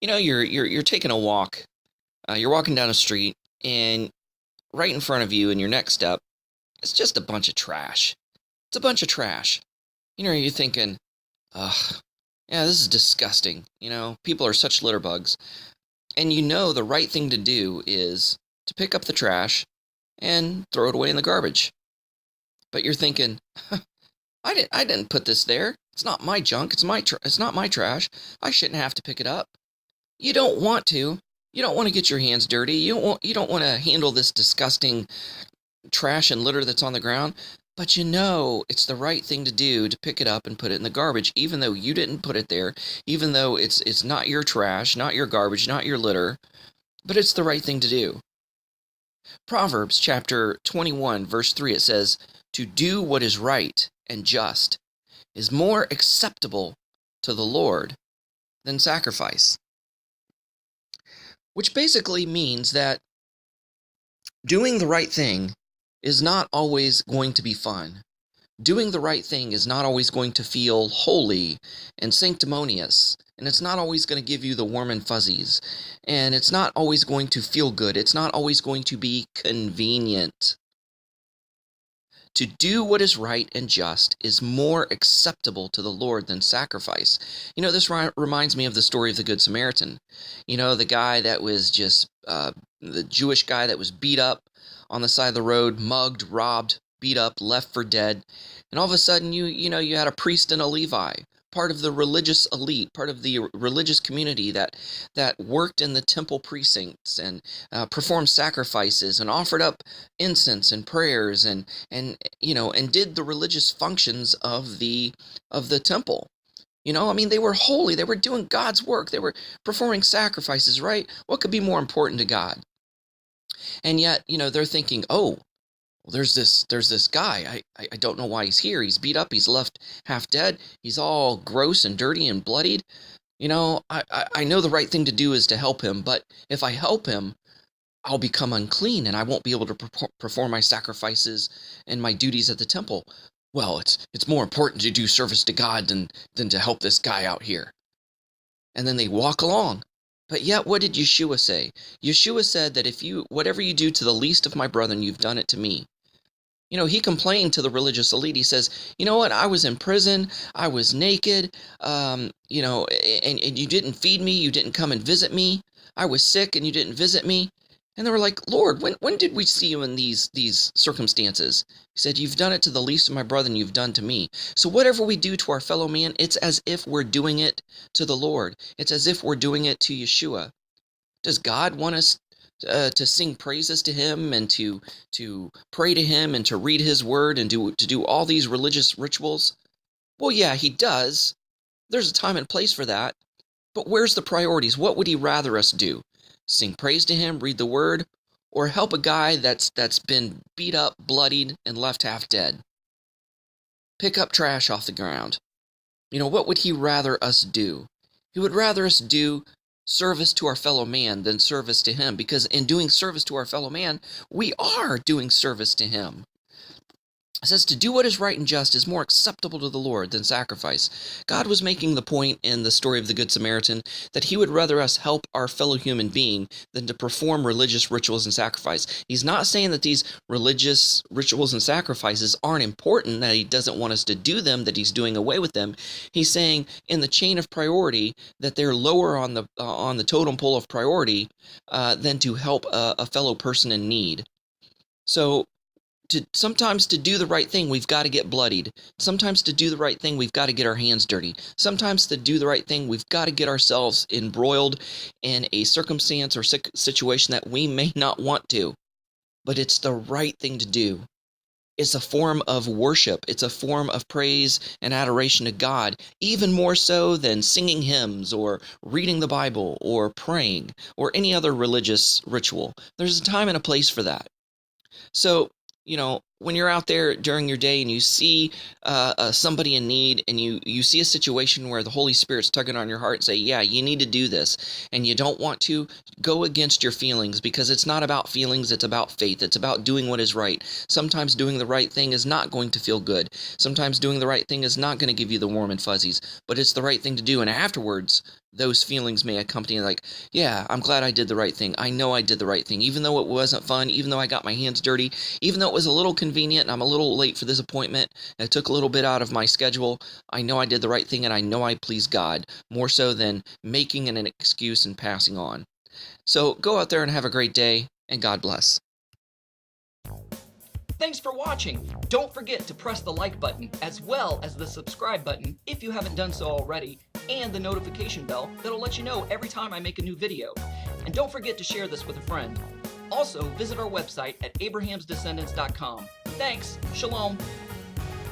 You're taking a walk. You're walking down a street, and right in front of you, in your next step, it's just a bunch of trash. It's a bunch of trash. You're thinking, ugh, yeah, this is disgusting. People are such litter bugs. And the right thing to do is to pick up the trash and throw it away in the garbage. But you're thinking, I didn't put this there. It's not my junk. It's not my trash. I shouldn't have to pick it up. You don't want to. You don't want to get your hands dirty. You don't want to handle this disgusting trash and litter that's on the ground. But it's the right thing to do to pick it up and put it in the garbage, even though you didn't put it there, even though it's not your trash, not your garbage, not your litter, but it's the right thing to do. Proverbs chapter 21, verse 3, it says, "To do what is right and just is more acceptable to the Lord than sacrifice." Which basically means that doing the right thing is not always going to be fun. Doing the right thing is not always going to feel holy and sanctimonious, and it's not always going to give you the warm and fuzzies, and it's not always going to feel good. It's not always going to be convenient. To do what is right and just is more acceptable to the Lord than sacrifice. This reminds me of the story of the Good Samaritan. The guy that was just, the Jewish guy that was beat up on the side of the road, mugged, robbed, beat up, left for dead. And all of a sudden, you had a priest and a Levi, part of the religious elite, part of the religious community that worked in the temple precincts and performed sacrifices and offered up incense and prayers and did the religious functions of the temple. They were holy. They were doing God's work. They were performing sacrifices, right? What could be more important to God? And yet, they're thinking, oh, well, there's this guy. I don't know why he's here. He's beat up. He's left half dead. He's all gross and dirty and bloodied. I know the right thing to do is to help him. But if I help him, I'll become unclean and I won't be able to perform my sacrifices and my duties at the temple. Well, it's more important to do service to God than to help this guy out here. And then they walk along. But yet, what did Yeshua say? Yeshua said that whatever you do to the least of my brethren, you've done it to me. He complained to the religious elite. He says, you know what? I was in prison. I was naked. And you didn't feed me. You didn't come and visit me. I was sick and you didn't visit me. And they were like, Lord, when did we see you in these circumstances? He said, you've done it to the least of my brethren, you've done to me. So whatever we do to our fellow man, it's as if we're doing it to the Lord. It's as if we're doing it to Yeshua. Does God want us to sing praises to him and to pray to him and to read his word and to do all these religious rituals? Well, yeah, he does. There's a time and place for that. But where's the priorities? What would he rather us do? Sing praise to him, read the word, or help a guy that's been beat up, bloodied, and left half dead? Pick up trash off the ground. What would he rather us do? He would rather us do service to our fellow man than service to him, because in doing service to our fellow man, we are doing service to him. It says to do what is right and just is more acceptable to the Lord than sacrifice. God was making the point in the story of the Good Samaritan that he would rather us help our fellow human being than to perform religious rituals and sacrifice. He's not saying that these religious rituals and sacrifices aren't important, that he doesn't want us to do them, that he's doing away with them. He's saying in the chain of priority that they're lower on the totem pole of priority than to help a fellow person in need. So sometimes to do the right thing, we've got to get bloodied. Sometimes to do the right thing, we've got to get our hands dirty. Sometimes to do the right thing, we've got to get ourselves embroiled in a circumstance or situation that we may not want to. But it's the right thing to do. It's a form of worship. It's a form of praise and adoration to God, even more so than singing hymns or reading the Bible or praying or any other religious ritual. There's a time and a place for that. So, when you're out there during your day and you see somebody in need, and you see a situation where the Holy Spirit's tugging on your heart and say, yeah, you need to do this, and you don't want to, go against your feelings, because it's not about feelings, it's about faith. It's about doing what is right. Sometimes doing the right thing is not going to feel good. Sometimes doing the right thing is not going to give you the warm and fuzzies, but it's the right thing to do. And afterwards, those feelings may accompany, like, yeah, I'm glad I did the right thing. I know I did the right thing, even though it wasn't fun, even though I got my hands dirty, even though it was a little convenient and I'm a little late for this appointment, and it took a little bit out of my schedule. I know I did the right thing, and I know I pleased God, more so than making an excuse and passing on. So go out there and have a great day, and God bless. Thanks for watching. Don't forget to press the like button, as well as the subscribe button if you haven't done so already, and the notification bell that'll let you know every time I make a new video. And don't forget to share this with a friend. Also, visit our website at abrahamsdescendants.com. Thanks. Shalom.